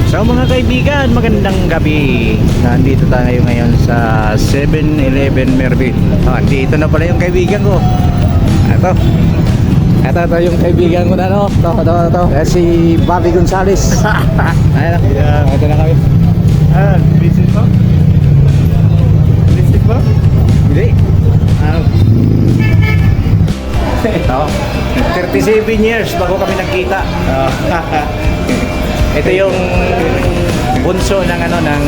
So mga kaibigan, magandang gabi. Nandito tayo ngayon sa 7-Eleven Merville. Dito na pala yung kaibigan ko. Ito yung kaibigan ko na, no? Ito. Si Bobby Gonzales. Ayan, ito na kami. Busy pa? Busy pa? Hindi. Ito, 37 years bago kami nagkita. Ito yung bunso ng ng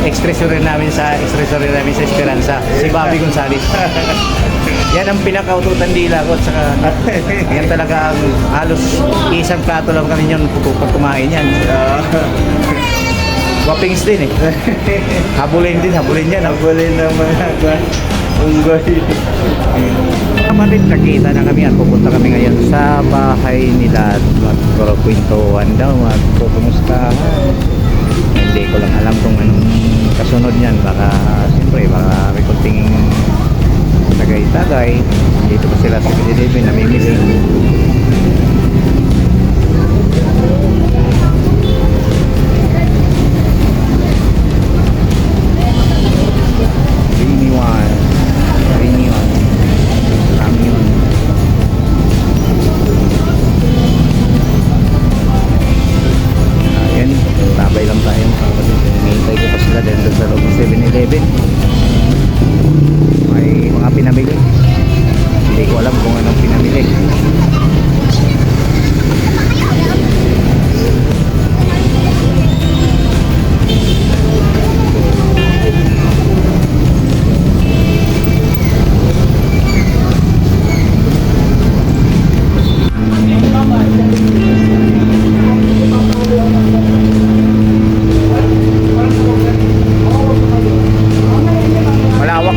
extresory namin sa Esperanza, si Bobby Gonzales. Yan ang pinakaututan dila ko at saka yan talaga ang halos isang plato lang kami yun pag kumain yan. Wapings din eh. Habulin yan. Habulin ng mga unggoy. Kapatid, nakita na kami at pupunta kami ngayon sa bahay nila at magkwentuhan daw, magkukumustahan. Hindi ko lang alam kung anong kasunod niyan. Baka siyempre may kunting tagay-tagay. Dito pa sila sa Pilipinas namimili. Tabay lang tayo. Hinihintay ko pa sila dahil sa loob ng 7-Eleven. May mga pinamili. Hindi ko alam kung anong pinamili. Malawak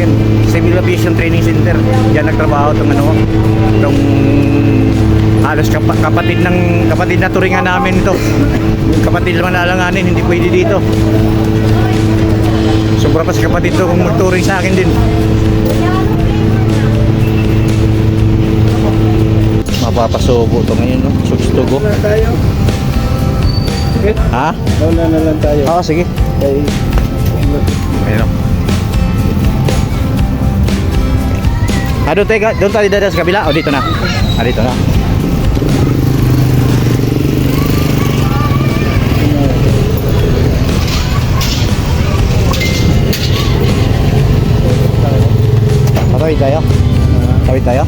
yan. Civil Aviation Training Center. Diyan nagtrabaho itong halos kapatid na turingan namin ito. Kapatid naman alanganin, hindi pwede dito. Sobra pa sa kapatid to kung magturing sa akin din. Mapapasubo ito ngayon, no? Sugstugo. Wala tayo. Ha? Wala na lang tayo. Oo, sige. Kay... Ayun. Doon tayo dada sa kabila o dito na? Dito na. Tawid tayo? Tawid tayo?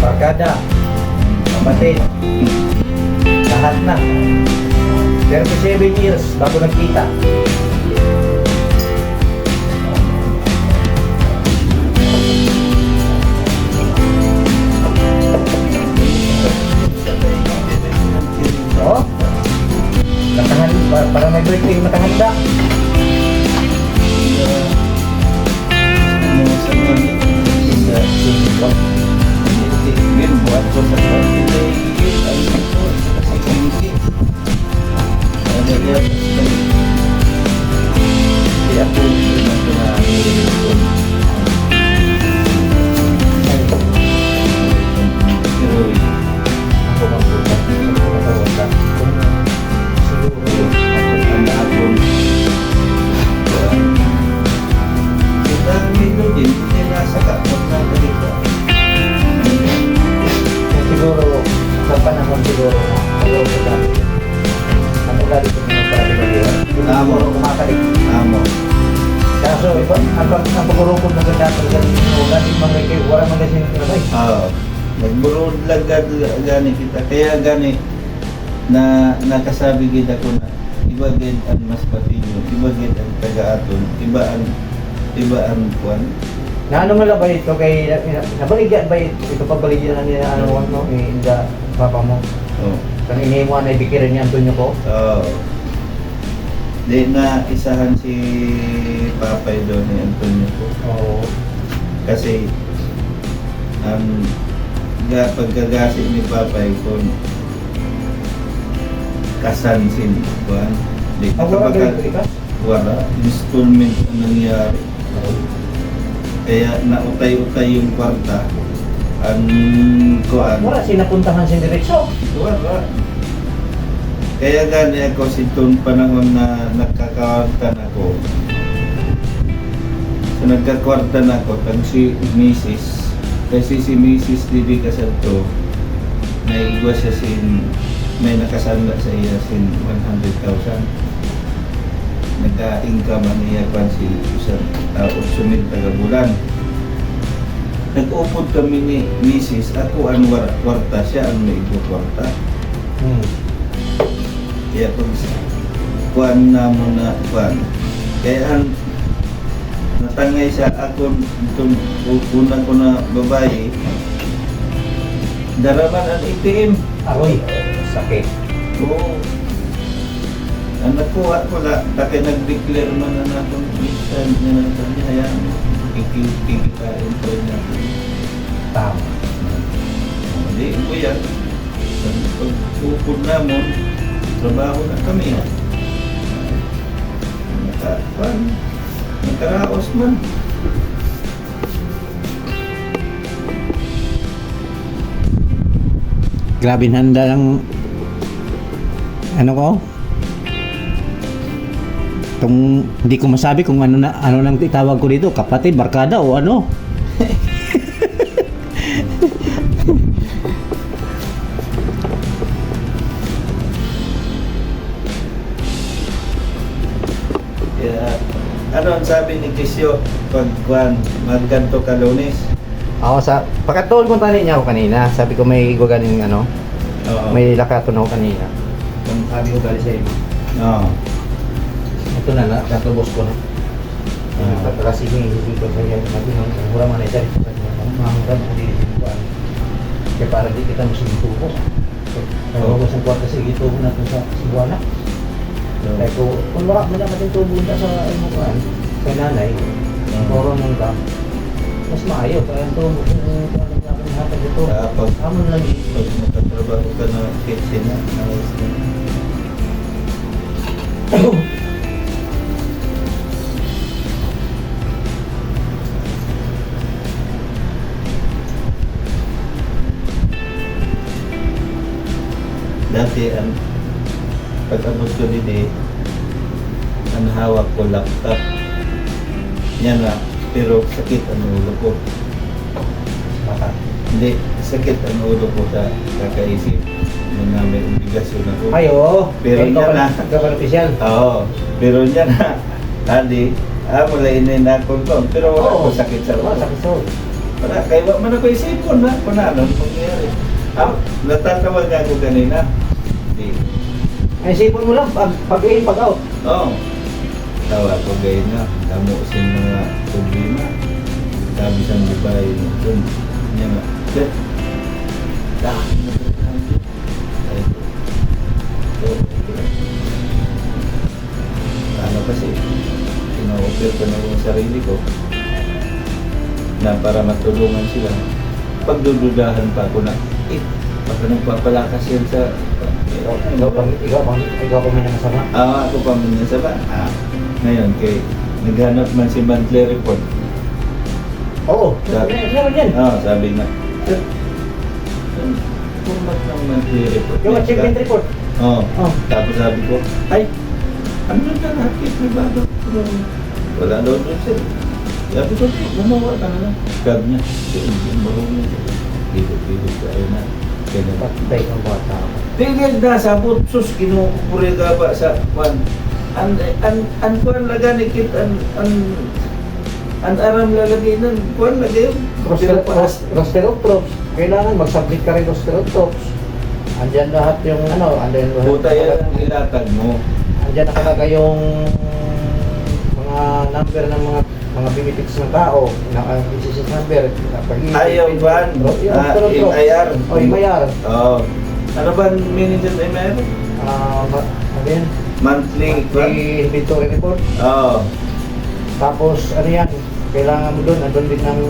Barkada, kapatid, lahat na. 37 years bago nagkita. Oh, para may birthday matahanda. Buat konservasi ada lihat dia pun siguro sa panahon siguro ano lagi ko mga pagkakaliwan amo kumakalik kaso iba ang pagkurukod na ganda talaga natin mga wala magasin na nagburod lang gani kita kaya gani na nakasabi kita ko na iba gid ang mas patinyo iba gid ang taga-aton iba ang kuan Naano nga ba ito kay nabaligyan ba ito pagbaligyan na niya ano no inda papa mo. Oh. Kan ini mo na ibikirin niya Antonio ko. Oo. Di na isahan si Papay doon ni Antonio ko. Oo. Kasi pagkagasi ni Papay kung kasan sin Juan. Di Ang wala ganito ka? wala. Installment ang nangyari. Kaya nautay-utay yung kwarta. Ang kuan. Wala sinapuntahan sin diretso. Wala. Kaya gani ako si Tun panahon na nagkakwarta na ako. So nagkakwarta na ako, tag si Mrs. Kasi si Mrs. Didi Casanto, may igwa siya may nakasanda sa iya sin 100,000. Nagka-income ang iya kwan si isang tao, sumid taga bulan. Nag-upod kami ni Mrs. Ako ang kwarta, siya ang may igwa kwarta. Kaya pag kuan na mo na kuan. Kaya ang natangay sa ako itong una ko na babae, daraman ang ATM. Aroy, sakit. Oo. Ang nakuha ko na, takay nag-declare man na natong instant niya na ito niya, ayan, kikitain ko niya. Tama. Hindi ko yan. Pag upod namon, trabaho na kami. Nakaraos man. Grabe handa lang ano ko? Itong hindi ko masabi kung ano nang itawag ko dito, kapatid, barkada o ano. Kaya, ano ang sabi ni Kisyo pag magganto ka Lunes? Ako sa pagkatuon ko tani niya ako kanina. Sabi ko may guganing ano, Oo. may lakaton ako kanina. Kung sabi ko gali sa iyo. Oo. Ito na katubos ko na. Ah. Kasi hindi ko sa iyo nabi nang mura man ito. Mamang mo di ko. Kaya para di kita musubuko. Kaya ko sa kwarta sa ito na to sa Cebuana. Kaya kung wala mo naman yung tubo na sa ano kan, kay nanay, puro nang ka. Mas maayo kaya ito ano namin hatag dito. Pag Amon lang pag nakatrabaho ka na kitchen na, ayos na. Dati pag-abot ko din ang hawak ko laptop. Yan na, pero sakit ang ulo ko. baka. Hindi, sakit ang ulo ko sa kakaisip. Mga may obligasyon ako. Ay oo. Pero Ikaw yan pa- na. ikaw pa opisyal. Oo, pero yan na. Hali, malainin na ako ko. Pero wala ko sakit sa Oo, ulo. sakit sa ulo. Wala, kaya wala man ako isipon na. Kung ano, pangyayari. Natatawag nga ako kanina. Hindi. Ay sipon mo lang pag-in pag-out. Oo. Tawa ko gayon na. Damo sa mga problema. Sabi sa Dubai. Doon. Yan nga. Ano kasi, ina-offer ko na yung sarili ko na para matulungan sila. Pagdududahan pa ako na, baka nagpapalakas yan sa... Ikaw pa may nakasama. Ako pa man sa ba? Ngayon, naghanap man si monthly report. Oo. Meron yan. Sabi nga, sir, format ng monthly report. Yung achievement report. Oo. Oh. Tapos sabi ko, ay, ano na nakit na ba? Wala daw doon sir. Sabi ko, gumawa ka na lang. Sabi niya, hindi marunong. Dito tayo na. Kaya na. Patay ng bata. Tingil na sa butsos, kinukuri ka ba sa kwan. An kwan lagani kit, an aram lalagay ng kwan lagay yun. Roster of troops. Kailangan mag-submit ka rin roster of troops. Andyan lahat yung ano, andyan Buta yan ang ilatag mo. Andyan nakalagay yung mga number ng mga mga benefits ng tao, business number, Yung van, MIR. O, MIR. Oo. Ano ba ang meaning dyan sa MIR? Ano yan? Monthly van? Monthly inventory report. Oo. Tapos, ano yan, kailangan mo doon, andun din ng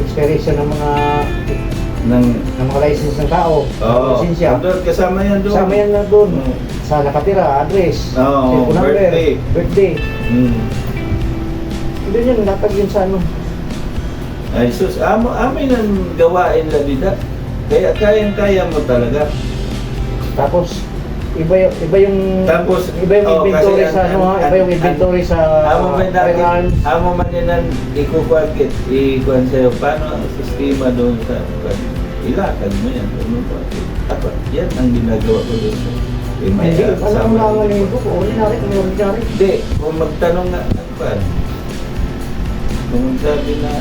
expiration ng mga license ng tao, Oo. lisensya. Doon, kasama yan doon. Kasama yan na doon. Oo. Sa nakatira, address, Oo, cellphone number, birthday. Hmm. Doon yun, natag yun sa ano. Ay, sus, amin ang gawain la dida. Kaya kayang-kaya mo talaga. Tapos, iba yung Tapos, inventory kasi sa ano ha, iba yung inventory sa amo man firearms. natin, amo man yan ikukwakit, ikuan sa'yo, paano ang sistema doon sa, ilakad mo yan, ano ba? Ako, yan ang ginagawa ko doon sa Hindi, ano ang nangangaling ko? Ordinary, ordinary. Hindi, kung magtanong nga, ano ba? Kung sabi na,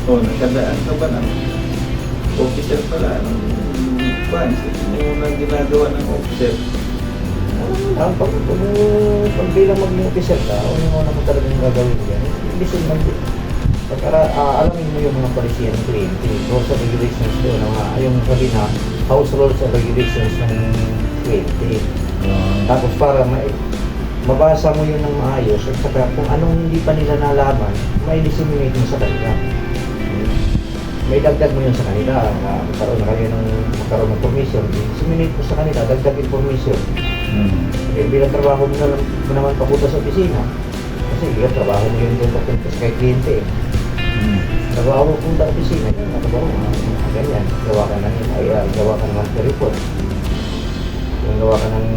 nakadaan ka ba ng officer pala, anong kwan, ano na ginagawa ng officer? Pag bilang maging officer ka, ano mo naman talagang gagawin yan? Listen lang din. Alamin mo yung mga polisiya ng kliyente, rules and regulations doon, yung sabi na house rules and regulations ng kliyente. Tapos para mabasa mo yun ng maayos at saka kung anong hindi pa nila nalaman, may disseminate mo sa kanila. May dagdag mo yun sa kanila, magkaroon na kayo magkaroon ng information, disseminate mo sa kanila, dagdag information. Bilang trabaho mo naman papunta sa opisina, kasi bilang trabaho mo yun doon papunta sa kay kliyente. Trabaho mo punta sa opisina, yun, nakabaho mo, ganyan, gawa ka ng monthly report. Kung gawa ka ng,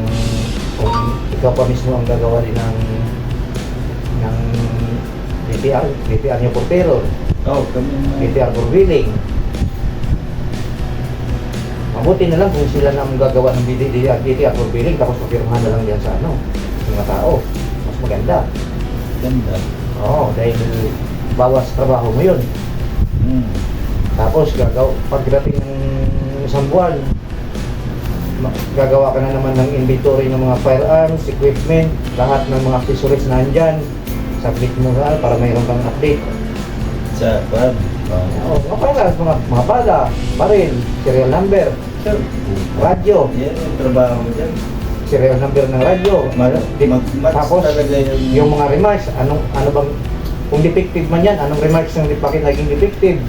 kung ikaw pa mismo ang gagawa din ng DPR niya por payroll, DPR for billing. Mabuti na lang kung sila na ang gagawa ng DPR for billing, tapos papirmahan na lang diyan sa mga tao. Mas maganda. Ganda. Oo, dahil bawas trabaho mo yun. Tapos pagdating ng isang buwan, gagawa ka na naman ng inventory ng mga firearms, equipment, lahat ng mga accessories na nandyan. Submit mo para mayroon kang update. Sa kwan? Oo, mga firearms, mga bala, baril, serial number, radyo, Yan yung trabaho mo dyan. serial number ng radyo. Tapos, talaga yung mga remarks, ano bang, kung defective man yan, anong remarks ng bakit naging defective?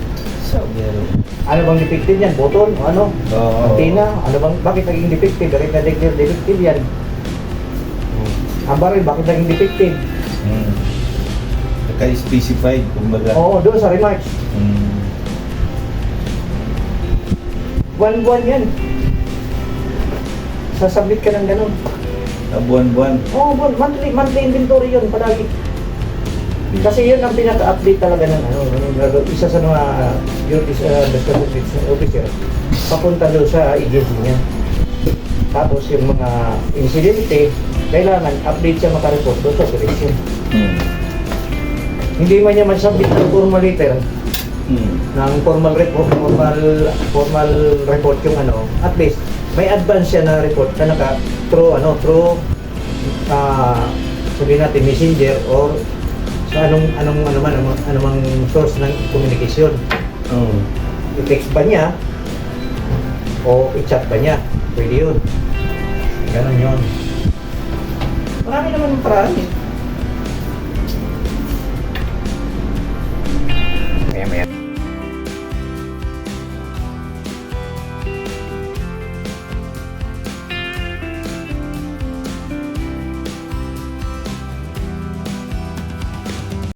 Ano bang defective yan? Button? O ano? Antenna? Ano bang, bakit naging defective? Bakit na-declare defective yan? Ang baril, bakit naging defective? Naka-specified, kumbaga. Oo, doon sa remarks. Buwan-buwan yan. Sasubmit ka ng ganun. Buwan-buwan. Oo, monthly inventory yun, palagi. Kasi yun ang pinaka-update talaga ng isa sa mga officer, papunta doon sa agency niya. Tapos yung mga insidente, kailangan update siya makareport doon sa operation. Hindi man niya masubmit ng formal letter, ng formal report yung at least may advance siya na report na through sabihin natin messenger or sa anumang source ng communication. I-text ba niya o i-chat ba niya? Pwede yun. Ganon yun. Marami naman yung paraan eh. Maya.